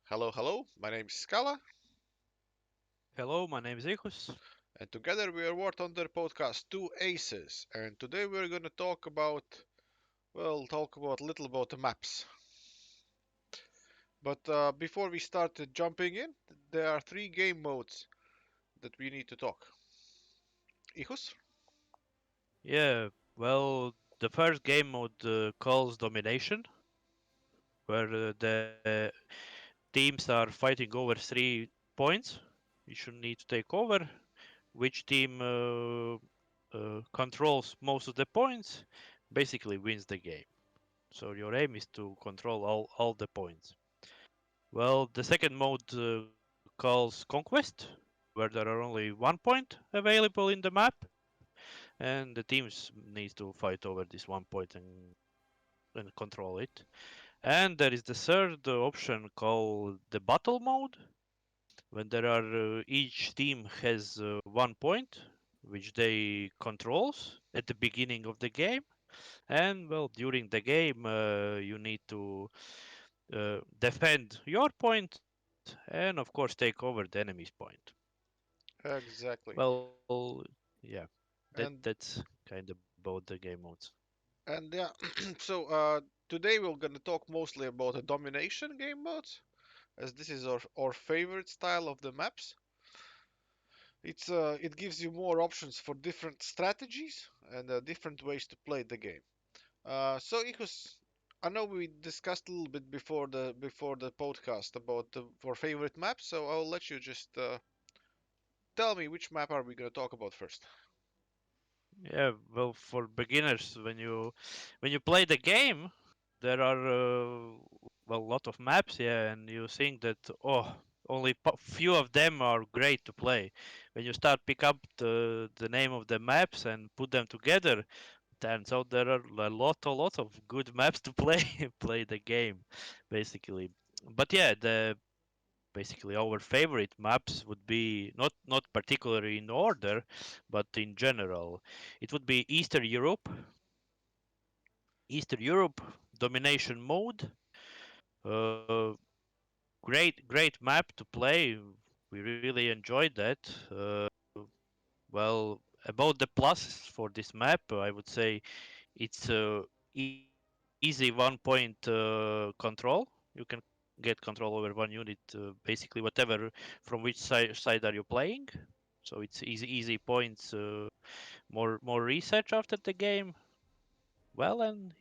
Hello, hello. My name is Scala, Hello, my name is Ichus. and together we are working on their podcast Two Aces. And today we're gonna talk about a little about the maps. But before we start jumping in, there are three game modes that we need to talk. Hijos? Yeah, well, the first game mode calls Domination, where the teams are fighting over 3 points. You should need to take over. Which team controls most of the points basically wins the game. So your aim is to control all the points. Well, the second mode calls Conquest, where there are only 1 point available in the map, and the teams needs to fight over this 1 point and control it. And there is the third option called the battle mode, when there are each team has 1 point which they controls at the beginning of the game, and well, during the game you need to defend your point and of course take over the enemy's point. Exactly. Well, yeah, And that's kind of about the game modes. and yeah, so today we're gonna talk mostly about the domination game modes, as this is our favorite style of the maps. It gives you more options for different strategies and different ways to play the game. So Ikos, I know we discussed a little bit before the podcast about our favorite maps, so I'll let you just tell me which map are we gonna talk about first. Yeah, well, for beginners, when you play the game, there are well, a lot of maps, yeah, and you think that only few of them are great to play. When you start pick up the name of the maps and put them together, turns out there are a lot of good maps to play play the game, basically. But yeah, the basically our favorite maps would be not particularly in order, but in general. It would be Eastern Europe domination mode. Uh, great map to play. We really enjoyed that. Well, about the pluses for this map, I would say it's easy 1 point control. You can get control over one unit, basically whatever from which side are you playing. So it's easy points, more research after the game. Well, and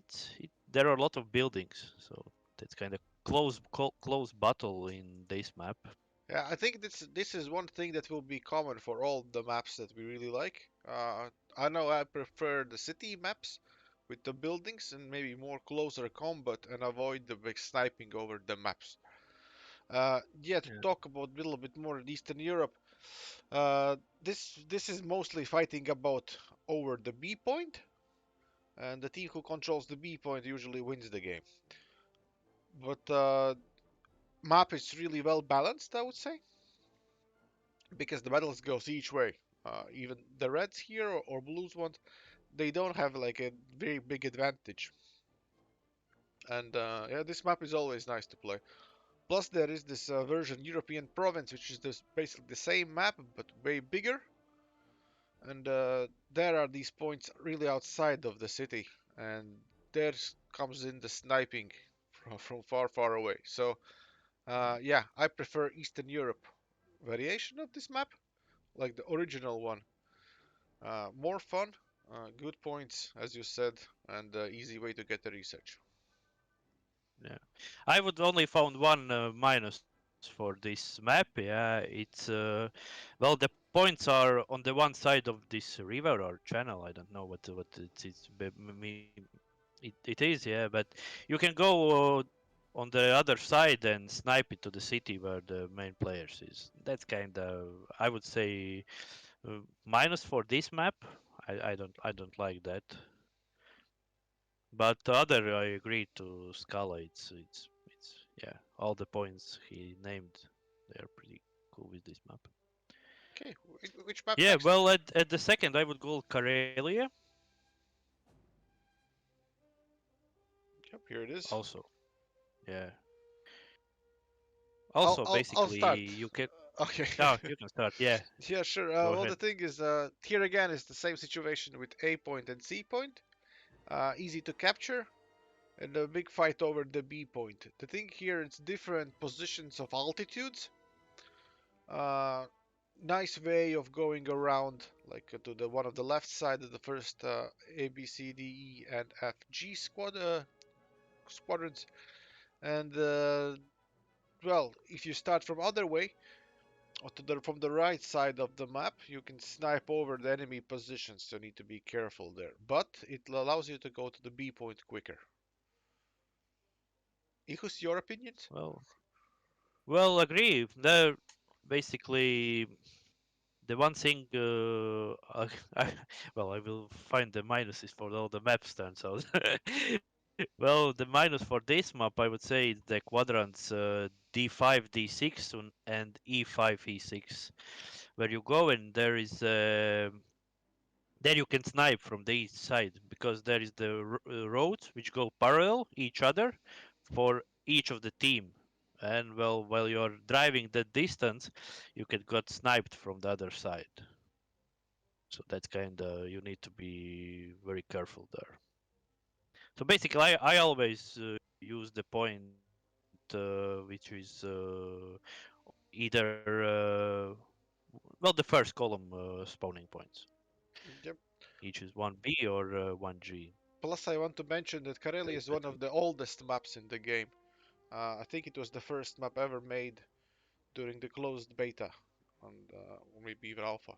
there are a lot of buildings, so that's kind of close battle in this map. Yeah, I think this is one thing that will be common for all the maps that we really like. I know I prefer the city maps with the buildings and maybe more closer combat and avoid the big sniping over the maps. Yeah, to Yeah. talk about a little bit more in Eastern Europe, this is mostly fighting about over the B point, and the team who controls the B point usually wins the game. But map is really well balanced, I would say, because the battles goes each way. Even the reds here or blues one, they don't have like a very big advantage. And yeah, this map is always nice to play. Plus, there is this version European Province, which is this basically the same map but way bigger. And there are these points really outside of the city, and there comes in the sniping from far away. So yeah, I prefer Eastern Europe variation of this map, like the original one. More fun, good points, as you said, and easy way to get the research. Yeah, I would only found one minus for this map. Yeah, it's well, the points are on the one side of this river or channel. I don't know what it is. Yeah, but you can go on the other side and snipe it to the city where the main players is. That's kind of, I would say, minus for this map. I don't like that. But the other, I agree to Scala. It's yeah. All the points he named, they are pretty cool with this map. Okay, which map Yeah. next? Well, at the second, I would go Karelia Yep, here it is. also. Yeah. Also, I'll basically, start. you can. Okay. Oh, you can start. Yeah, Yeah, sure. go Well, the ahead. thing is, here again is the same situation with A point and C point. Easy to capture, and a big fight over the B point. The thing here, it's different positions of altitudes. Uh, Nice way of going around, like to the one of the left side of the first A, B, C, D, E, and F, G squadrons, and well, if you start from other way, or from the right side of the map, you can snipe over the enemy positions, so need to be careful there. But it allows you to go to the B point quicker. Ihus, your opinions? Well, well, agree. There, basically, the one thing, I, well, I will find the minuses for all the maps turns out. Well, the minus for this map, I would say, is the quadrants D5, D6, and E5, E6, where you go and there is there you can snipe from the east side because there is the roads which go parallel each other for each of the team. And well, while you're driving that distance, you can get sniped from the other side. So that's kind of you need to be very careful there. So basically, I always use the point which is either well the first column spawning points. Yep. Each is one B or one G. Plus, I want to mention that Karelia is one of the oldest maps in the game. I think it was the first map ever made during the closed beta, and or maybe even alpha.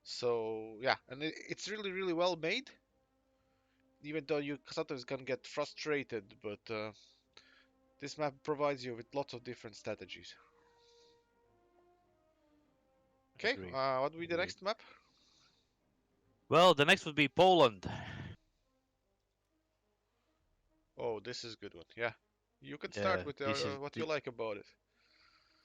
So yeah, and it's really really well made. Even though you sometimes can get frustrated, but this map provides you with lots of different strategies. Okay, Agree. what will be the Agree. next map? Well, the next would be Poland. Oh, this is a good one. Yeah, you can start Yeah, with this is what you like about it.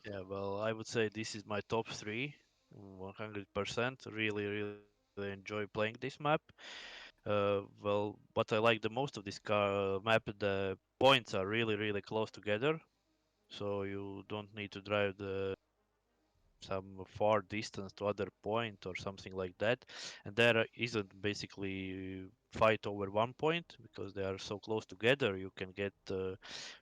yeah. Well, I would say this is my top three, 100%. Really, really enjoy playing this map. Well, what I like the most of this map, the points are really, really close together, so you don't need to drive some far distance to other point or something like that. And there isn't basically fight over one point because they are so close together. You can get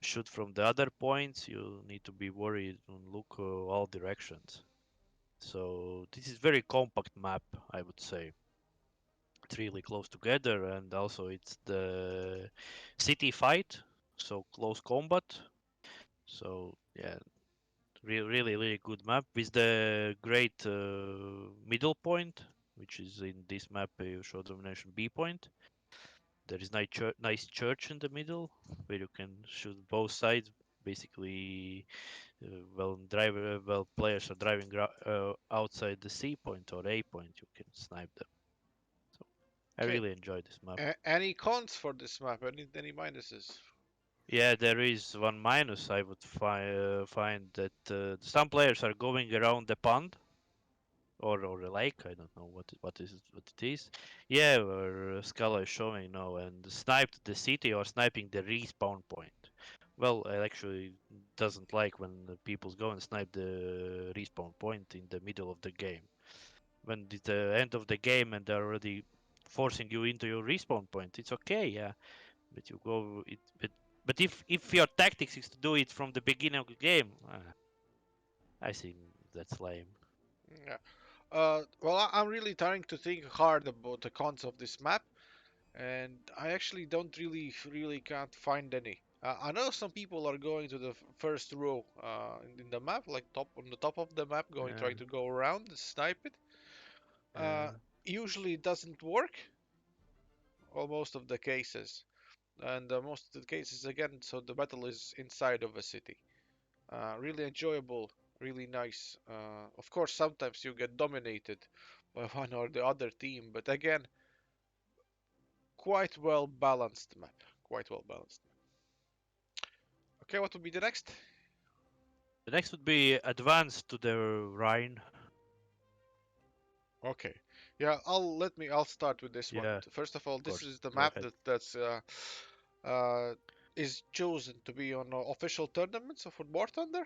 shoot from the other points. You need to be worried and look all directions. So this is very compact map, I would say. It's really close together, and also it's the city fight, so close combat. So yeah, really, really good map with the great middle point, which is in this map you show domination B point. There is nice church in the middle where you can shoot both sides. Basically, well players are driving outside the C point or A point, you can snipe them. So I Okay, really enjoy this map. any cons for this map? Any minuses? Yeah, there is one minus. I would find that some players are going around the pond or a lake. I don't know what it is. Yeah, where Scala is showing now and sniped the city or sniping the respawn point. Well, I actually doesn't like when the people go and snipe the respawn point in the middle of the game. When it's the end of the game and they're already forcing you into your respawn point, it's okay, yeah. But you go it but if your tactics is to do it from the beginning of the game, I think that's lame. Yeah. Well, I'm really trying to think hard about the cons of this map, and I actually don't really can't find any. I know some people are going to the first row in the map, like top on the top of the map, going Yeah, trying to go around and snipe it. Uh, yeah. Usually it doesn't work, well, most of the cases, and most of the cases again, so the battle is inside of a city. Really enjoyable, really nice. Of course, sometimes you get dominated by one or the other team, but again, quite well balanced map. Quite well balanced. Okay, what will be the next? The next would be advance to the Rhine. Okay, yeah, I'll start with this one. Yeah, First of all, of this course. is the Go map ahead. uh is chosen to be on official tournaments of War Thunder.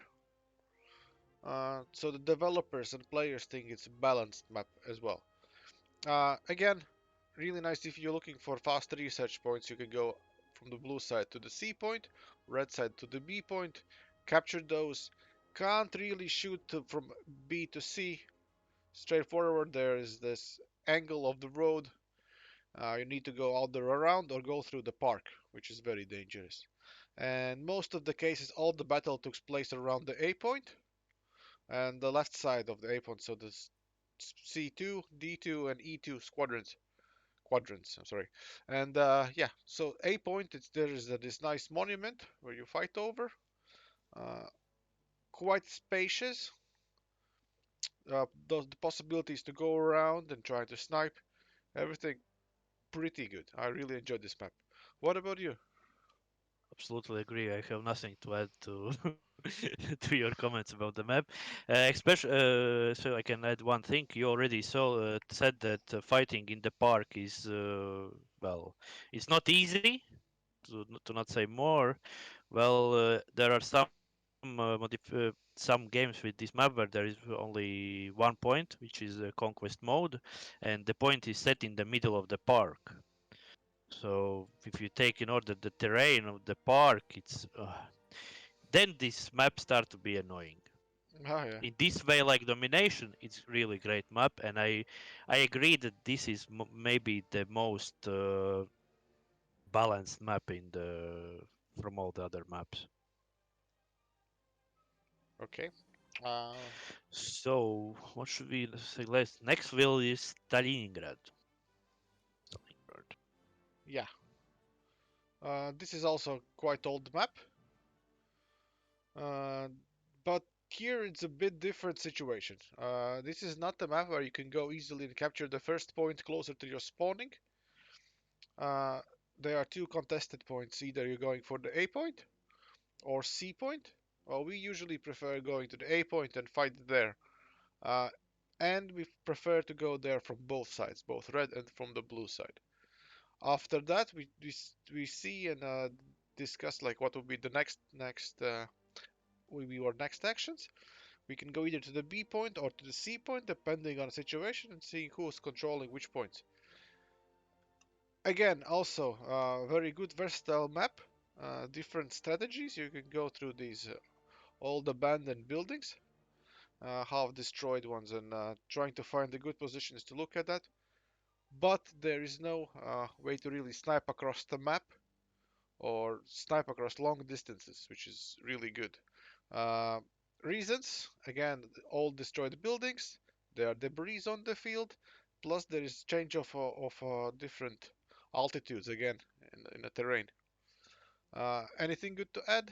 So the developers and players think it's a balanced map as well. Again, really nice if you're looking for fast research points, you can go from the blue side to the C point, red side to the B point, capture those. Can't really shoot from B to C straightforward. There is this angle of the road. You need to go out there around or go through the park, which is very dangerous. And most of the cases, all the battle took place around the A point and the left side of the A point. So the C2, D2, and E2 quadrants. I'm sorry. And yeah, so A point, there is this nice monument where you fight over. Uh, Quite spacious. The possibilities to go around and try to snipe everything pretty good. I really enjoyed this map. What about you? Absolutely agree. I have nothing to add to to your comments about the map. Especially, so I can add one thing. You already said that fighting in the park is well, it's not easy to not say more. Well, there are some games with this map where there is only one point, which is conquest mode, and the point is set in the middle of the park. So if you take in order the terrain of the park, it's then this map start to be annoying. Oh yeah. In this way, like domination, it's really great map, and I agree that this is maybe the most balanced map in the from all the other maps. Okay. Uh, So what should we say? Next will is Stalingrad. Stalingrad. yeah. This is also quite old map. Uh, but here it's a bit different situation. This is not the map where you can go easily and capture the first point closer to your spawning. Uh, there are two contested points. Either you're going for the A point or C point. Well, we usually prefer going to the A point and fight there. Uh, and we prefer to go there from both sides, both red and from the blue side. After that, we see and discuss like what will be the next will be our next actions. We can go either to the B point or to the C point, depending on the situation, and seeing who's controlling which points. Again, also very good versatile map. Different strategies. You can go through these old abandoned buildings, half destroyed ones, and trying to find the good positions to look at that. But there is no way to really snipe across the map or snipe across long distances, which is really good. Uh, Reasons again, all destroyed buildings. There are debris on the field, plus there is change of different altitudes again in the terrain. Anything good to add?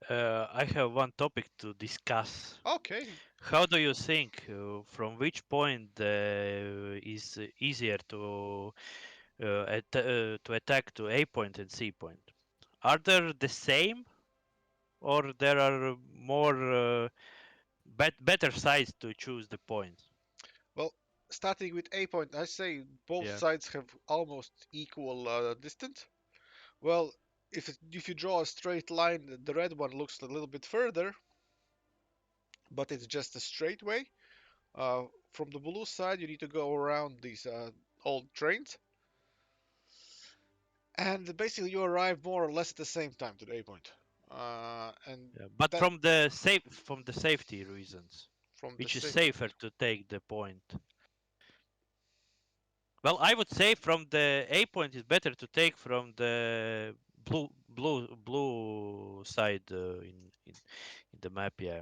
I have one topic to discuss. Okay, How do you think from which point is easier to attack to A point and C point? Are they the same, or there are more better sides to choose the points? well, starting with A point, I say both Yeah. sides have almost equal distance. Well, if you draw a straight line, the red one looks a little bit further, but it's just a straight way. Uh, from the blue side, you need to go around these old trains, and basically you arrive more or less at the same time to the A point. And Yeah. But that from the safety reasons, from the which is safety safer reason. to take the point? Well, I would say from the A point is better to take from the blue side in the map. Yeah,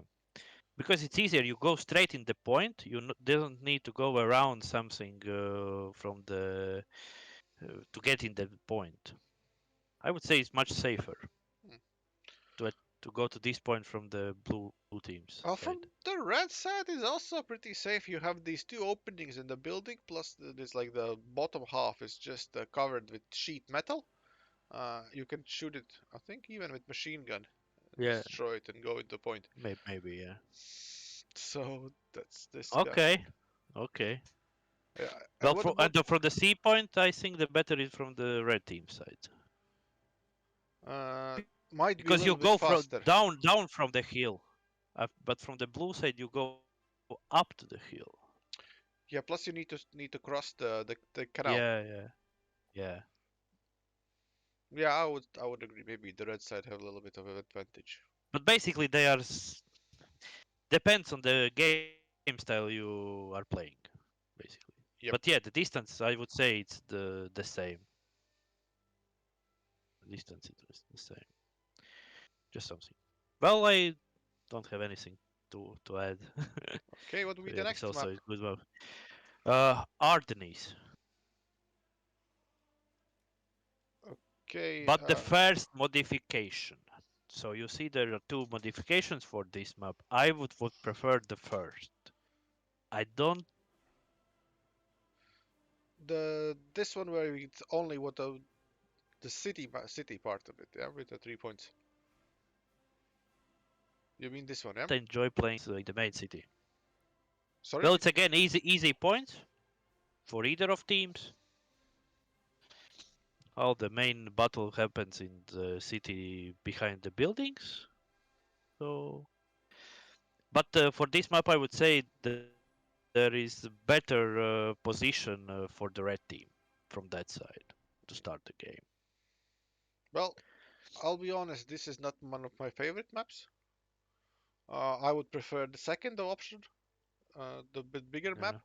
because it's easier. You go straight in the point. You don't need to go around something from the to get in the point. I would say it's much safer Hmm. to to go to this point from the blue team's From side. the red side is also pretty safe. You have these two openings in the building, plus there's like the bottom half is just covered with sheet metal. You can shoot it, I think, even with machine gun, and Yeah, destroy it and go into point. maybe yeah. So that's discussed. Okay, okay. Yeah. And Well, what about from the C point, I think the better is from the red team side uh, might be a because little you bit go from faster? down from the hill. but from the blue side you go up to the hill. Yeah, plus you need to cross the canal. Yeah, yeah, yeah. Yeah, I would agree. Maybe the red side have a little bit of an advantage. But basically, they are depends on the game style you are playing, basically. But yeah, Yep. the distance I would say it's the same. The distance is the same. Just something. Well, I don't have anything to add. Okay, what will So be the yeah, this next also map? is good map. Ardenis. Okay, But the first modification. So you see there are two modifications for this map. I would prefer the first. I don't the this one where it's only what the city part of it, yeah, with the 3 points. You mean this one, yeah? enjoy playing this in the main city. Sorry? Well, it's again easy points for either of teams. All the main battle happens in the city behind the buildings. So, but for this map, I would say there is better position for the red team from that side to start the game. Well, I'll be honest, this is not one of my favorite maps. I would prefer the second option, the bit bigger Yeah. map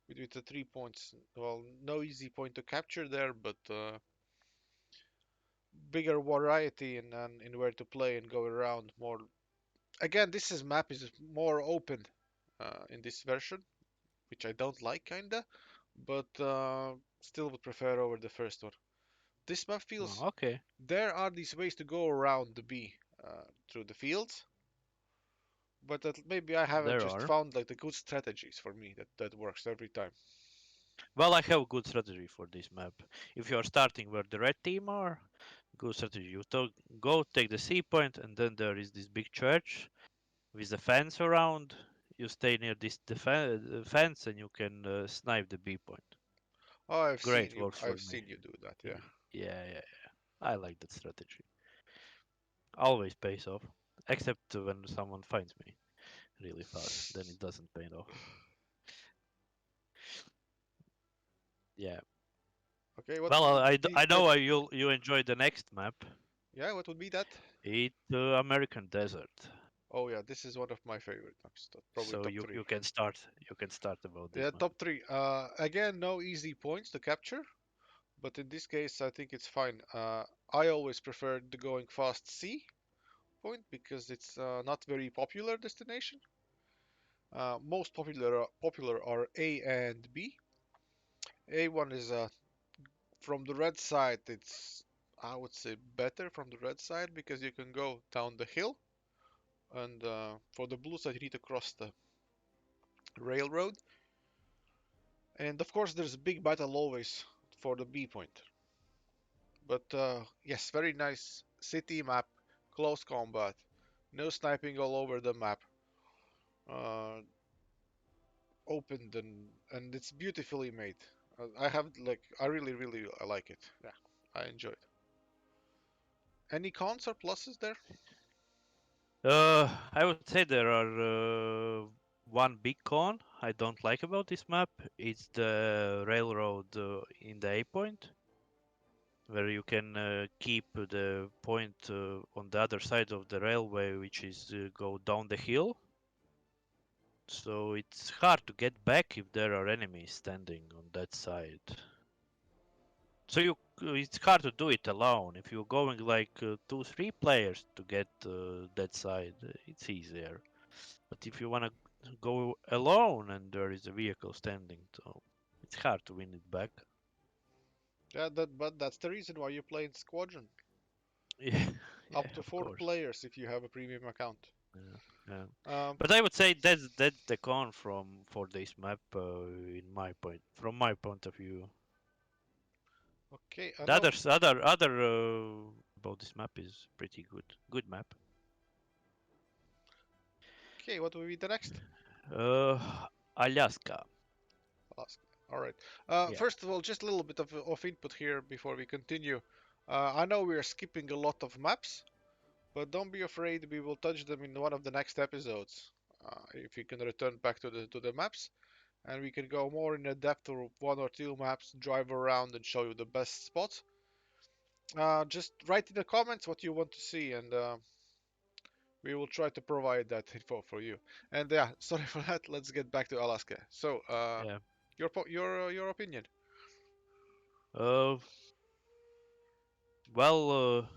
with the 3 points. Well, no easy point to capture there, but bigger variety in where to play and go around more. Again, map is more open in this version, which I don't like kinda, but still would prefer over the first one. This map feels Okay. there are these ways to go around the B through the fields, but that maybe I haven't There just are. found like the good strategies for me that works every time. Well, I have good strategy for this map. If you are starting where the red team are, good strategy. Go take the C point, and then there is this big church with a fence around. You stay near this fence, and you can snipe the B point. Oh, Great, works for I've me. seen you do that. Yeah. Yeah, yeah, yeah. I like that strategy. Always pays off, except when someone finds me really fast. Then it doesn't pay off. Yeah. Okay, what Well, would be I the? know you enjoy the next map. Yeah, what would be that? It American Desert. Oh yeah, this is one of my favorite maps. Probably So top three. you can start about this Yeah, map. top three. Again, no easy points to capture, but in this case, I think it's fine. I always prefer the going fast C point because it's not very popular destination. Most popular are A and B. A1 is from the red side. It's I would say better from the red side because you can go down the hill, and for the blue side you need to cross the railroad. And of course, there's a big battle always for the B point. But yes, very nice city map, close combat, no sniping all over the map. Uh, Opened and it's beautifully made. I really I like it. Yeah, I enjoy it. Any cons or pluses there? I would say there are one big con I don't like about this map. It's the railroad in the A point, where you can keep the point on the other side of the railway, which is go down the hill. So it's hard to get back if there are enemies standing on that side. So it's hard to do it alone. If you're going like two, three players to get that side, it's easier. But if you wanna go alone and there is a vehicle standing, so it's hard to win it back. Yeah, but that's the reason why you play in Squadron. Yeah, yeah, Up to of four course. players if you have a premium account. Yeah, yeah. Um, But I would say that's the con from for this map in my point from my point of view. okay, I The know. other about this map is pretty good map. Okay, what will be the next? Uh, Alaska. Alaska. All right. Yeah. First of all, just a little bit of input here before we continue. I know we are skipping a lot of maps, But don't be afraid, we will touch them in one of the next episodes. If you can return back to the maps, and we can go more in depth to one or two maps, drive around and show you the best spots. Just write in the comments what you want to see, and we will try to provide that info for you. And yeah, sorry for that. Let's get back to Alaska. So, Yeah. your opinion. Uh, well,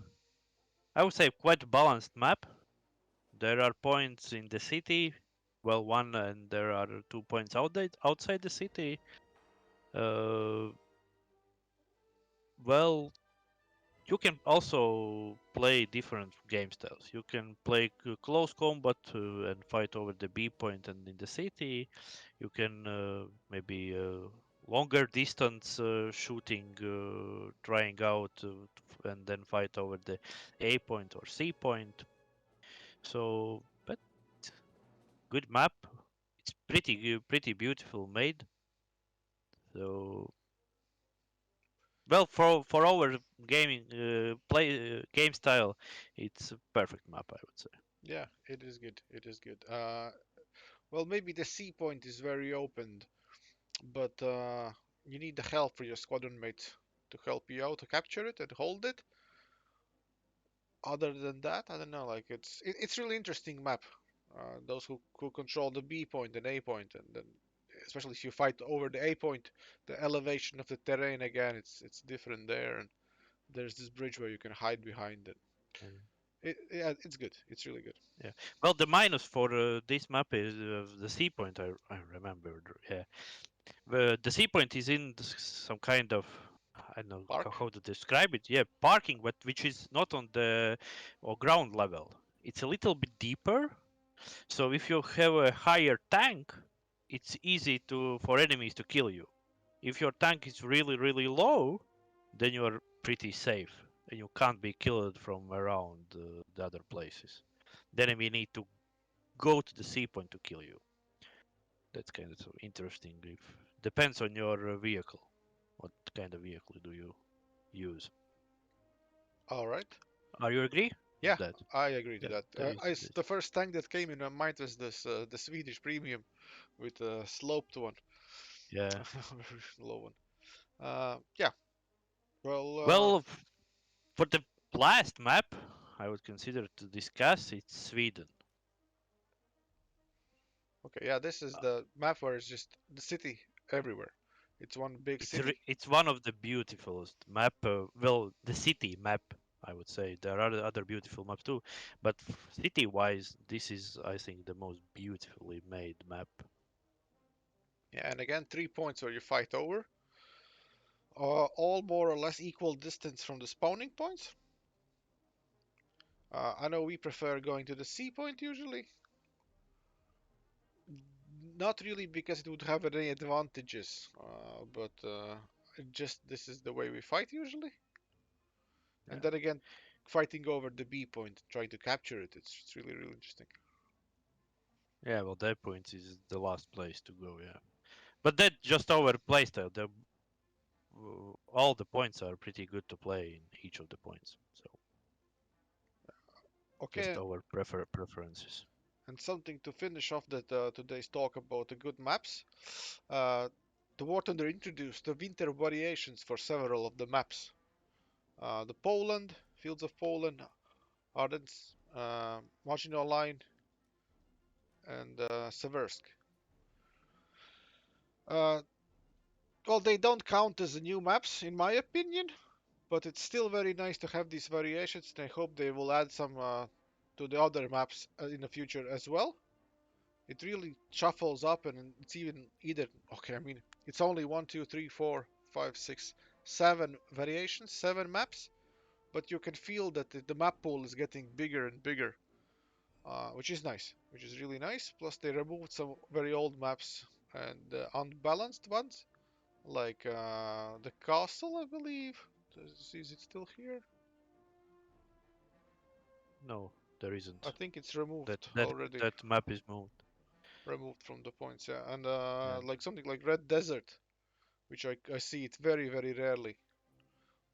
I would say quite balanced map. There are points in the city. Well, one and there are 2 points outside the city. Uh, well, you can also play different game styles. You can play close combat and fight over the B point and in the city. You can maybe longer distance shooting, trying out and then fight over the A point or C point. So, but good map. It's pretty beautiful made. So, well, for our gaming play game style, it's a perfect map, I would say. Yeah, it is good. It is good. Well, maybe the C point is very open, but you need the help for your squadron mate to help you out to capture it and hold it. Other than that, I don't know. Like it's really interesting map. Those who control the B point and A point, and then especially if you fight over the A point, the elevation of the terrain again, it's different there, and there's this bridge where you can hide behind it. Uh, Yeah, it's good. It's really good. yeah. Well, the minus for this map is the C point. I remembered. Yeah. The C point is in some kind of I don't know Park. how to describe it. Yeah, parking, but which is not on the or ground level. It's a little bit deeper. So if you have a higher tank, it's easy to for enemies to kill you. If your tank is really low, then you are pretty safe and you can't be killed from around the other places. The enemy need to go to the C point to kill you. That's kind of so interesting. If depends on your vehicle. What kind of vehicle do you use? All right. Are you agree Yeah, with that? I agree to Yeah, that. there is this. The first tank that came in my mind was this the Swedish premium with a sloped one, Yeah. very low one. Yeah. Well, Well, for the last map, I would consider to discuss it's Sweden. okay. Yeah, this is the map where it's just the city everywhere. It's one big city. It's one of the beautifulest map. Well, the city map, I would say. There are other beautiful maps too, but city-wise, this is, I think, the most beautifully made map. Yeah, and again, 3 points where you fight over. All more or less equal distance from the spawning points. I know we prefer going to the C point usually. Not really because it would have any advantages, but just this is the way we fight usually. And Yeah, then again, fighting over the B point, trying to capture it, it's really interesting. yeah. Well, that point is the last place to go. Yeah, but that just our playstyle. All the points are pretty good to play in each of the points. So just Okay, our preferences. and something to finish off that today's talk about the good maps. Uh, the War Thunder introduced the winter variations for several of the maps. The Poland, Fields of Poland, Ardennes, Marginal Line, and Seversk. Uh, well, they don't count as the new maps, in my opinion, but it's still very nice to have these variations, and I hope they will add some to the other maps in the future as well. It really shuffles up, and it's even either okay. I mean, it's only one, two, three, four, five, six, seven variations, seven maps, but you can feel that the map pool is getting bigger and bigger, which is nice, which is really nice. Plus, they removed some very old maps and unbalanced ones, like the castle, I believe. Is it still here? No, there I isn't. think it's That removed that already, that map is moved. removed from the points. Yeah, and Yeah. like something like Red Desert, which I see it very rarely.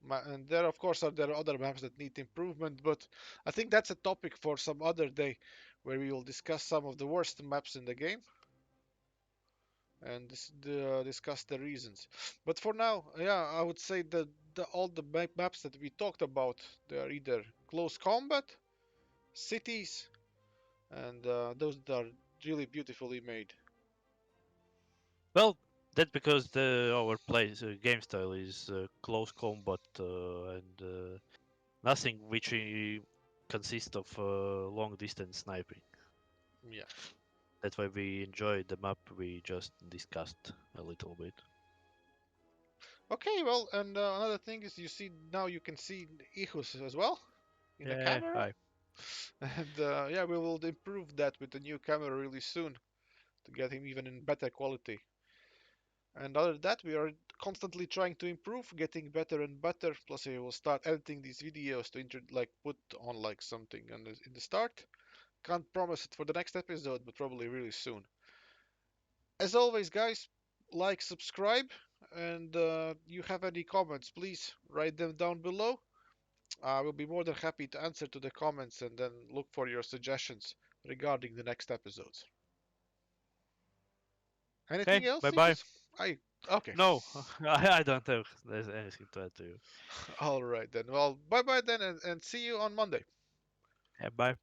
And there, of course, there are other maps that need improvement, but I think that's a topic for some other day, where we will discuss some of the worst maps in the game and discuss the reasons. But for now, yeah, I would say that all the maps that we talked about, they are either close combat, cities, and those that are really beautifully made. Well, that's because our game style is close combat and nothing which consists of long distance sniping. Yeah. That's why we enjoyed the map we just discussed a little bit. Okay, well, and another thing is, you see now you can see Ihus as well in the Yeah, camera, hi. and yeah, we will improve that with the new camera really soon to get him even in better quality. And other than that, we are constantly trying to improve, getting better and better. Plus, we will start editing these videos to like put on like something in the start. Can't promise it for the next episode, but probably really soon. As always, guys, like, subscribe, and you have any comments, please write them down below. I will be more than happy to answer to the comments and then look for your suggestions regarding the next episodes. Okay, Anything else, bye bye. Nikus? I Okay. No, I don't have there's anything to add to you. All right then. Well, bye bye then, and see you on Monday. Yeah, bye.